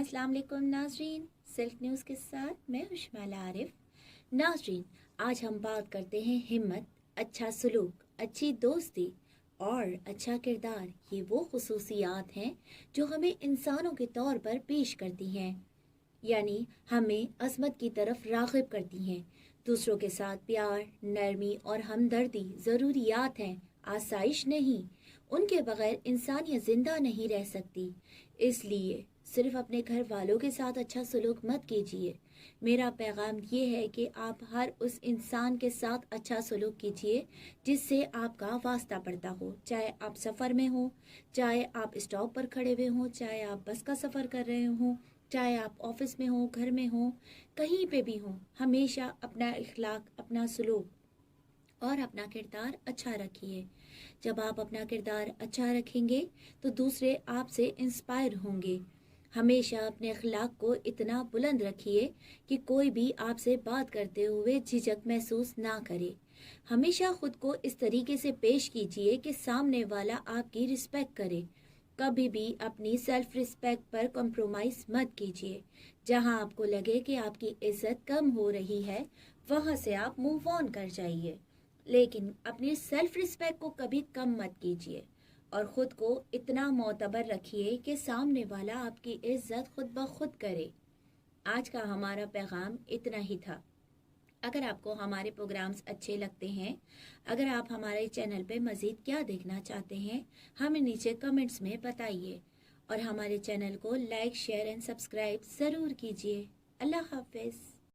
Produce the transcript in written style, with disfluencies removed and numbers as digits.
अस्सलाम वालेकुम नाजरीन, सिल्क न्यूज़ के साथ मैं उशमाल आरिफ। नाजरीन, आज हम बात करते हैं हिम्मत, अच्छा सलूक, अच्छी दोस्ती और अच्छा किरदार। ये वो खुसूसियात हैं जो हमें इंसानों के तौर पर पेश करती हैं, यानी हमें अज़मत की तरफ राग़िब करती हैं। दूसरों के साथ प्यार, नरमी और हमदर्दी ज़रूरियात हैं, आसाइश नहीं। उनके बगैर इंसानियत ज़िंदा नहीं रह सकती। इसलिए सिर्फ अपने घर वालों के साथ अच्छा सलूक मत कीजिए। मेरा पैगाम ये है कि आप हर उस इंसान के साथ अच्छा सलूक कीजिए जिससे आपका वास्ता पड़ता हो, चाहे आप सफ़र में हो, चाहे आप स्टॉप पर खड़े हुए हों, चाहे आप बस का सफ़र कर रहे हों, चाहे आप ऑफिस में हो, घर में हो, कहीं पे भी हो। हमेशा अपना इखलाक, अपना सलूक और अपना किरदार अच्छा रखिए। जब आप अपना किरदार अच्छा रखेंगे तो दूसरे आपसे इंस्पायर होंगे। हमेशा अपने अखलाक को इतना बुलंद रखिए कि कोई भी आपसे बात करते हुए झिझक महसूस ना करे। हमेशा खुद को इस तरीके से पेश कीजिए कि सामने वाला आपकी रिस्पेक्ट करे। कभी भी अपनी सेल्फ रिस्पेक्ट पर कॉम्प्रोमाइज़ मत कीजिए। जहां आपको लगे कि आपकी इज्जत कम हो रही है, वहां से आप मूव ऑन कर जाइए, लेकिन अपनी सेल्फ रिस्पेक्ट को कभी कम मत कीजिए और ख़ुद को इतना मोतबर रखिए कि सामने वाला आपकी इज्जत खुद ब खुद करे। आज का हमारा पैगाम इतना ही था। अगर आपको हमारे प्रोग्राम्स अच्छे लगते हैं, अगर आप हमारे चैनल पे मज़ीद क्या देखना चाहते हैं, हमें नीचे कमेंट्स में बताइए और हमारे चैनल को लाइक, शेयर एंड सब्सक्राइब ज़रूर कीजिए। अल्लाह हाफ़िज़।